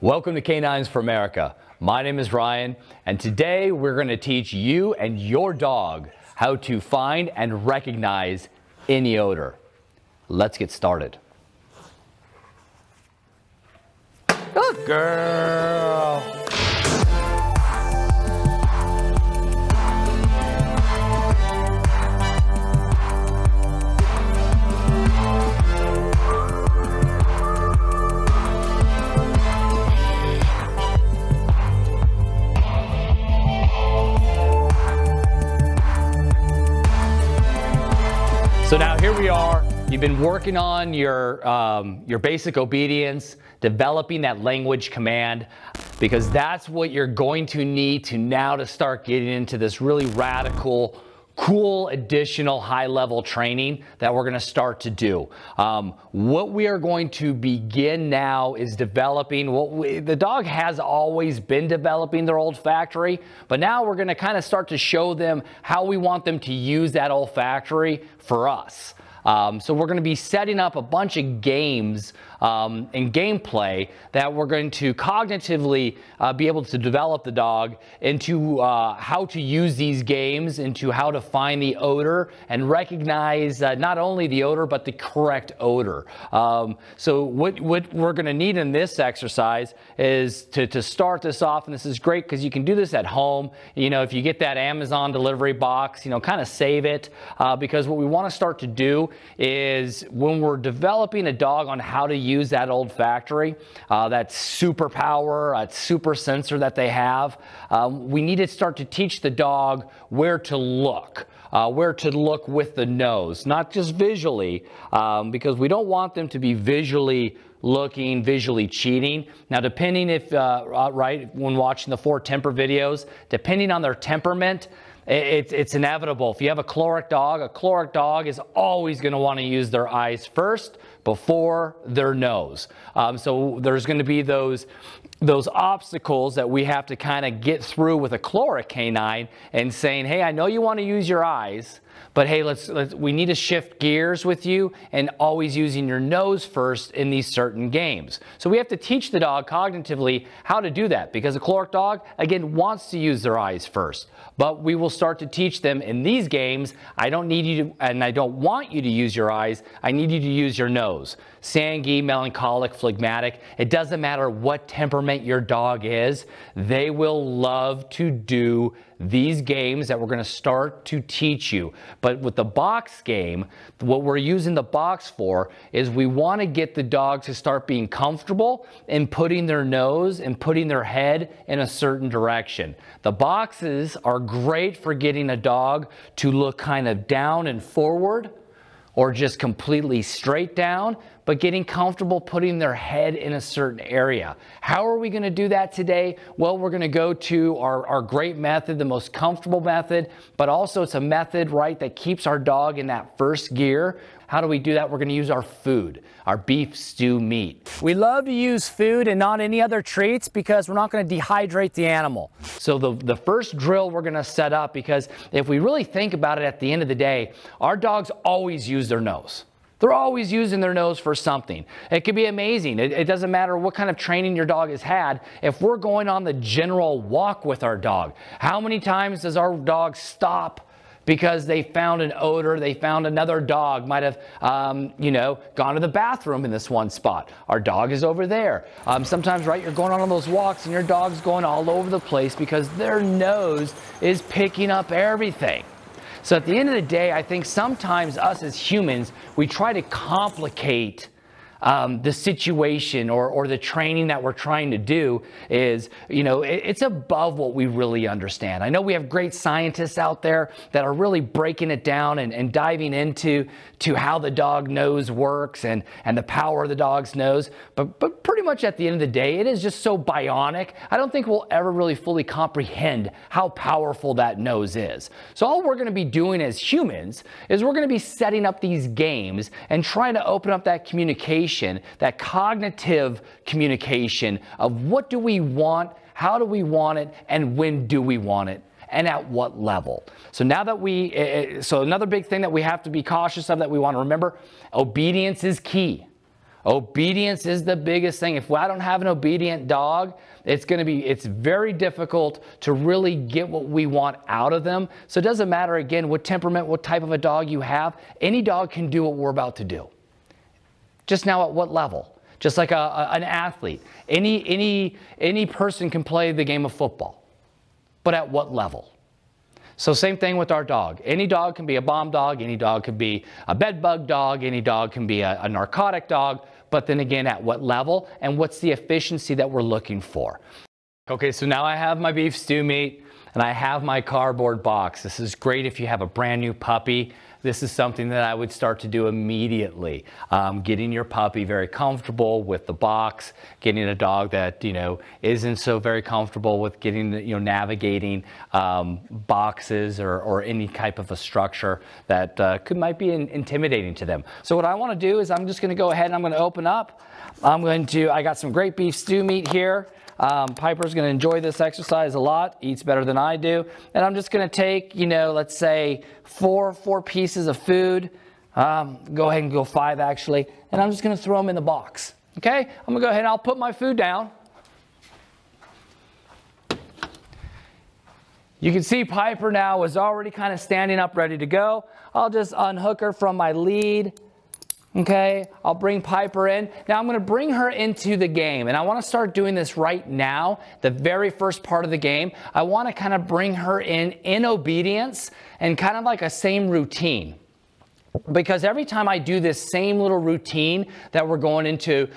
Welcome to Canines for America. My name is Ryan, and today we're going to teach you and your dog how to find and recognize any odor. Let's get started. Good girl. So now here we are. You've been working on your basic obedience, developing that language command, because that's what you're going to need to now to start getting into this really radical, cool, additional high-level training that we're going to start to do. What we are going to begin now is developing the dog has always been developing their olfactory, but now we're going to kind of start to show them how we want them to use that olfactory for us. So we're going to be setting up a bunch of games and gameplay that we're going to cognitively be able to develop the dog into how to use these games, into how to find the odor and recognize not only the odor but the correct odor. So what we're going to need in this exercise is to start this off, and this is great because you can do this at home. You know, if you get that Amazon delivery box, you know, kind of save it, because what we want to start to do is when we're developing a dog on how to use that olfactory, that superpower, that super sensor that they have, we need to start to teach the dog where to look with the nose, not just visually, because we don't want them to be visually looking, visually cheating. Now, depending if, right, when watching the 4 temper videos, depending on their temperament, it's inevitable. If you have a choleric dog is always going to want to use their eyes first before their nose. So there's going to be those obstacles that we have to kind of get through with a choleric canine and saying, hey, I know you want to use your eyes, but hey, we need to shift gears with you and always using your nose first in these certain games. So we have to teach the dog cognitively how to do that, because a choleric dog, again, wants to use their eyes first. But we will start to teach them in these games, I don't need you to, and I don't want you to use your eyes, I need you to use your nose. Sanguine, melancholic, phlegmatic, it doesn't matter what temperament your dog is, they will love to do these games that we're going to start to teach you. But with the box game, what we're using the box for is we want to get the dogs to start being comfortable in putting their nose and putting their head in a certain direction. The boxes are great for getting a dog to look kind of down and forward, or just completely straight down, but getting comfortable putting their head in a certain area. How are we going to do that today? Well, we're going to go to our great method, the most comfortable method, but also it's a method, right, that keeps our dog in that first gear. How do we do that? We're going to use our food, our beef stew meat. We love to use food and not any other treats because we're not going to dehydrate the animal. So the first drill we're going to set up, because if we really think about it at the end of the day, our dogs always use their nose. They're always using their nose for something. It could be amazing. It doesn't matter what kind of training your dog has had. If we're going on the general walk with our dog, how many times does our dog stop because they found an odor, they found another dog, might have, you know, gone to the bathroom in this one spot. Our dog is over there. Sometimes, right, you're going on those walks and your dog's going all over the place because their nose is picking up everything. So at the end of the day, I think sometimes us as humans, we try to complicate the situation or the training that we're trying to do is, you know, it's above what we really understand. I know we have great scientists out there that are really breaking it down and diving into how the dog nose works and the power of the dog's nose, but pretty much at the end of the day, it is just so bionic. I don't think we'll ever really fully comprehend how powerful that nose is. So all we're going to be doing as humans is we're going to be setting up these games and trying to open up that communication, that cognitive communication of what do we want, how do we want it, and when do we want it, and at what level. So now that so another big thing that we have to be cautious of, that we want to remember, obedience is key. Obedience is the biggest thing. If I don't have an obedient dog, it's very difficult to really get what we want out of them. So it doesn't matter, again, what temperament, what type of a dog you have. Any dog can do what we're about to do. Just now at what level? Just like an athlete. Any person can play the game of football. But at what level? So same thing with our dog. Any dog can be a bomb dog. Any dog can be a bed bug dog. Any dog can be a narcotic dog. But then again, at what level and what's the efficiency that we're looking for? Okay, so now I have my beef stew meat and I have my cardboard box. This is great if you have a brand new puppy. This is something that I would start to do immediately. Getting your puppy very comfortable with the box, getting a dog that, isn't so very comfortable with getting, navigating boxes or any type of a structure that might be intimidating to them. So what I want to do is I'm just going to go ahead and I'm going to open up. I got some great beef stew meat here. Piper's going to enjoy this exercise a lot, eats better than I do. And I'm just going to take, let's say four pieces of food. Go ahead and go 5 actually. And I'm just going to throw them in the box. Okay? I'm going to go ahead and I'll put my food down. You can see Piper now is already kind of standing up ready to go. I'll just unhook her from my lead. Okay, I'll bring Piper in. Now I'm going to bring her into the game, and I want to start doing this right now, the very first part of the game. I want to kind of bring her in obedience and kind of like a same routine. Because every time I do this same little routine that we're going into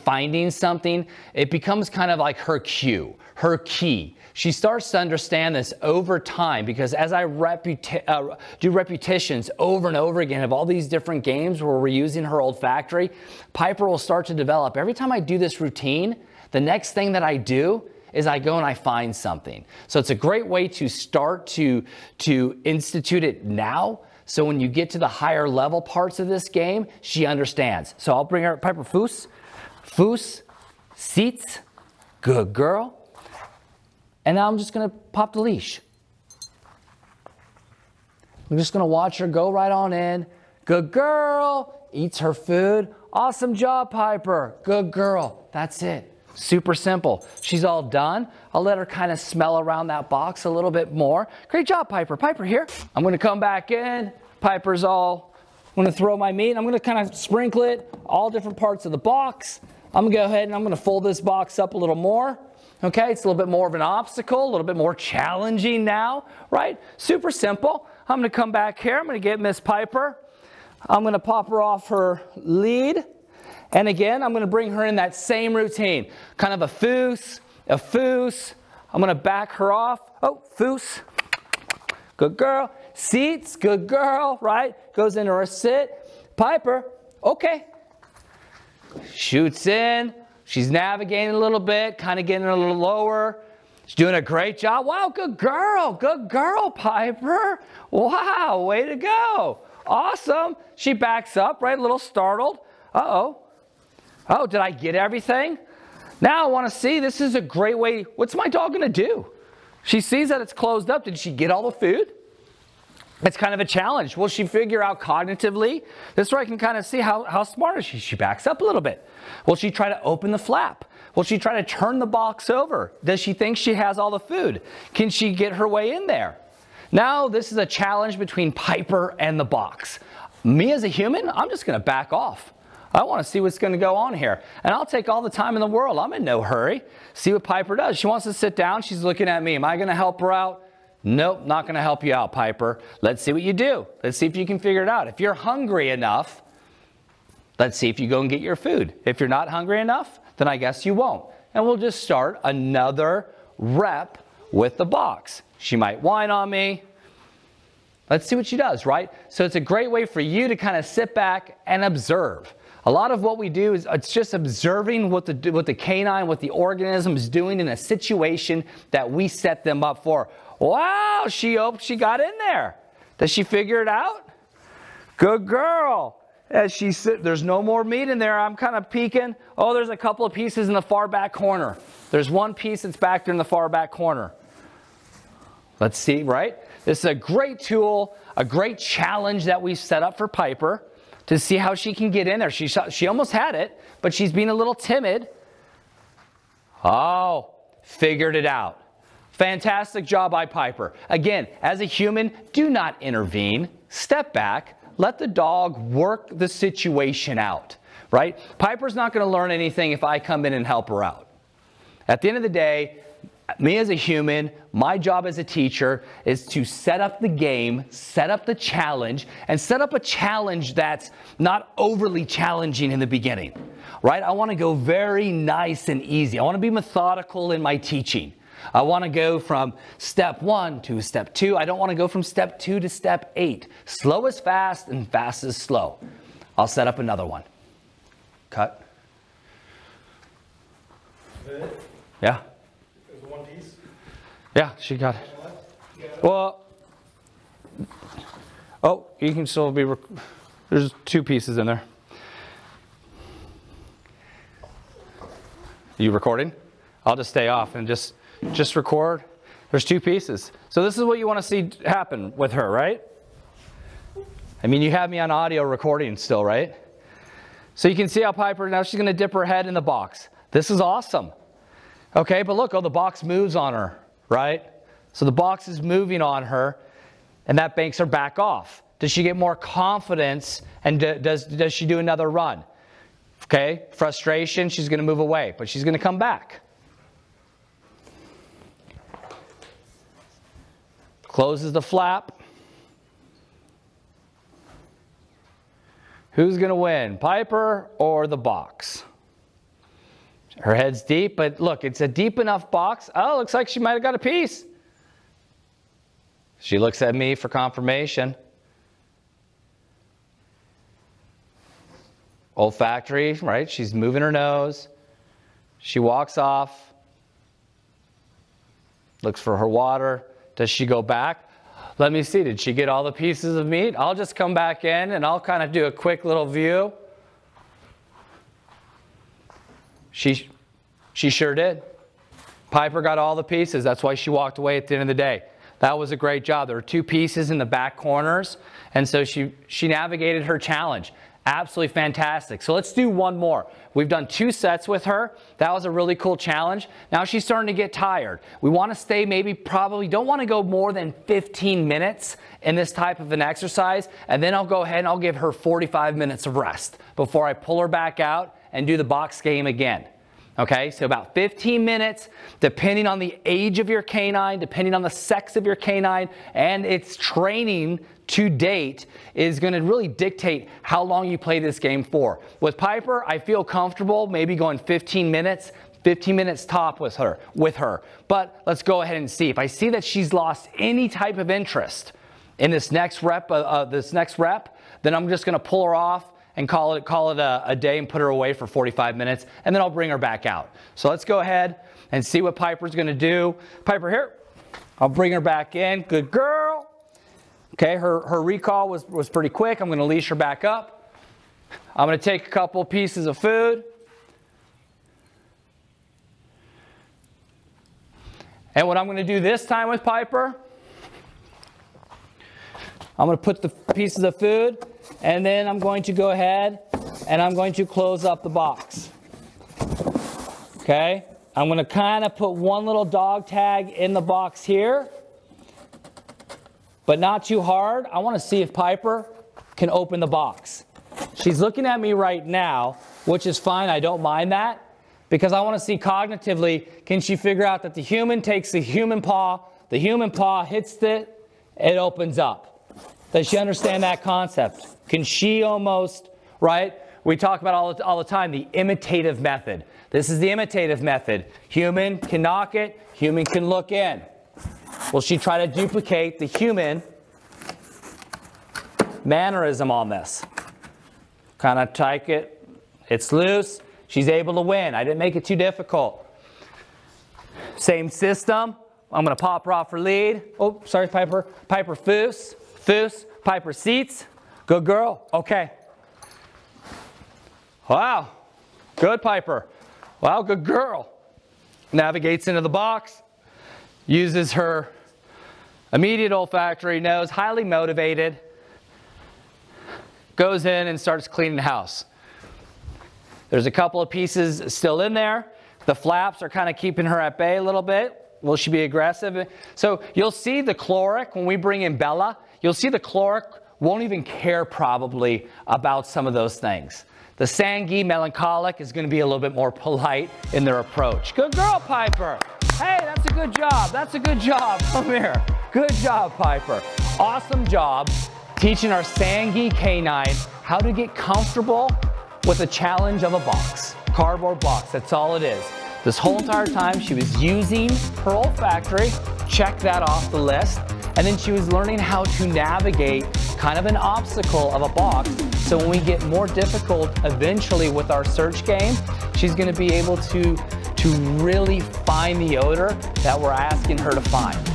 finding something, it becomes kind of like her cue, her key. She starts to understand this over time because as I do repetitions over and over again of all these different games where we're using her olfactory, Piper will start to develop. Every time I do this routine, the next thing that I do is I go and I find something. So it's a great way to start to institute it now. So when you get to the higher level parts of this game, she understands. So I'll bring her, Piper, Foos, seats, good girl. And now I'm just going to pop the leash. I'm just going to watch her go right on in. Good girl. Eats her food. Awesome job, Piper. Good girl. That's it. Super simple. She's all done. I'll let her kind of smell around that box a little bit more. Great job, Piper. Piper, here. I'm going to come back in. Piper's all, I'm going to throw my meat. I'm going to kind of sprinkle it all different parts of the box. I'm going to go ahead and I'm going to fold this box up a little more. Okay, it's a little bit more of an obstacle, a little bit more challenging now, right? Super simple. I'm going to come back here. I'm going to get Miss Piper. I'm going to pop her off her lead. And again, I'm going to bring her in that same routine. Kind of a foos. I'm going to back her off. Oh, foos. Good girl. Seats. Good girl, right? Goes into her sit. Piper. Okay. Shoots in. She's navigating a little bit, kind of getting a little lower. She's doing a great job. Wow, good girl. Good girl, Piper. Wow, way to go. Awesome. She backs up, right? A little startled. Uh-oh. Oh, did I get everything? Now I want to see. This is a great way. What's my dog going to do? She sees that it's closed up. Did she get all the food? It's kind of a challenge. Will she figure out cognitively? This is where I can kind of see how smart is she. She backs up a little bit. Will she try to open the flap? Will she try to turn the box over? Does she think she has all the food? Can she get her way in there? Now this is a challenge between Piper and the box. Me as a human, I'm just going to back off. I want to see what's going to go on here. And I'll take all the time in the world. I'm in no hurry. See what Piper does. She wants to sit down. She's looking at me. Am I going to help her out? Nope, not going to help you out, Piper. Let's see what you do. Let's see if you can figure it out. If you're hungry enough, let's see if you go and get your food. If you're not hungry enough, then I guess you won't. And we'll just start another rep with the box. She might whine on me. Let's see what she does, right? So it's a great way for you to kind of sit back and observe. A lot of what we do is it's just observing what the canine, what the organism is doing in a situation that we set them up for. Wow, she got in there. Does she figure it out? Good girl. As she sits, there's no more meat in there. I'm kind of peeking. Oh, there's a couple of pieces in the far back corner. There's one piece that's back there in the far back corner. Let's see, right? This is a great tool, a great challenge that we've set up for Piper. to see how she can get in there. She almost had it, but she's being a little timid. Oh, figured it out. Fantastic job by Piper. Again, as a human, do not intervene. Step back. Let the dog work the situation out, right? Piper's not going to learn anything if I come in and help her out. At the end of the day, me as a human, my job as a teacher is to set up the game, set up the challenge, and set up a challenge that's not overly challenging in the beginning, right? I want to go very nice and easy. I want to be methodical in my teaching. I want to go from step 1 to step 2. I don't want to go from step 2 to step 8. Slow is fast and fast is slow. I'll set up another one. Cut. Is that it? Yeah. There's one piece? Yeah, she got it. Well, oh, you can still be, there's 2 pieces in there. Are you recording? I'll just stay off and just record. There's 2 pieces. So this is what you want to see happen with her, right? I mean, you have me on audio recording still, right? So you can see how Piper, now she's going to dip her head in the box. This is awesome. Okay, but look, oh, the box moves on her, right? So the box is moving on her, and that banks her back off. Does she get more confidence, and does she do another run? Okay, frustration, she's going to move away, but she's going to come back. Closes the flap. Who's going to win, Piper or the box? Her head's deep, but look, it's a deep enough box. Oh, looks like she might have got a piece. She looks at me for confirmation. Olfactory, right? She's moving her nose. She walks off. Looks for her water. Does she go back? Let me see. Did she get all the pieces of meat? I'll just come back in and I'll kind of do a quick little view. She sure did. Piper got all the pieces. That's why she walked away at the end of the day. That was a great job. There were 2 pieces in the back corners, and so she navigated her challenge. Absolutely fantastic. So let's do one more. We've done 2 sets with her. That was a really cool challenge. Now she's starting to get tired. We want to stay probably don't want to go more than 15 minutes in this type of an exercise, and then I'll go ahead and I'll give her 45 minutes of rest before I pull her back out and do the box game again. Okay, so about 15 minutes, depending on the age of your canine, depending on the sex of your canine, and its training to date is going to really dictate how long you play this game for. With Piper, I feel comfortable maybe going 15 minutes top with her. But let's go ahead and see. If I see that she's lost any type of interest in this next rep, then I'm just going to pull her off and call it a day and put her away for 45 minutes, and then I'll bring her back out. So let's go ahead and see what Piper's going to do. Piper, here. I'll bring her back in. Good girl. Okay, her recall was pretty quick. I'm going to leash her back up. I'm going to take a couple pieces of food. And what I'm going to do this time with Piper, I'm going to put the pieces of food, and then I'm going to go ahead and I'm going to close up the box. Okay? I'm going to kind of put one little dog tag in the box here, but not too hard. I want to see if Piper can open the box. She's looking at me right now, which is fine. I don't mind that, because I want to see cognitively, can she figure out that the human takes the human paw hits it, it opens up. Does she understand that concept? Can she almost, right? We talk about all the time, the imitative method. This is the imitative method. Human can knock it, human can look in. Will she try to duplicate the human mannerism on this? Kind of take it, it's loose, she's able to win. I didn't make it too difficult. Same system. I'm going to pop her off her lead. Oh, sorry, Piper. Piper foos. Foos. Piper seats. Good girl. Okay. Wow. Good, Piper. Wow, good girl. Navigates into the box. Uses her immediate olfactory nose. Highly motivated. goes in and starts cleaning the house. There's a couple of pieces still in there. The flaps are kind of keeping her at bay a little bit. Will she be aggressive? So you'll see the chloric, when we bring in Bella, you'll see the chloric won't even care probably about some of those things. The Sangui melancholic is going to be a little bit more polite in their approach. Good girl, Piper. Hey, that's a good job. That's a good job. Come here. Good job, Piper. Awesome job teaching our Sangui K9 how to get comfortable with the challenge of a box. Cardboard box, that's all it is. This whole entire time she was using her olfactory, check that off the list, and then she was learning how to navigate kind of an obstacle of a box. So when we get more difficult eventually with our search game, she's going to be able to really find the odor that we're asking her to find.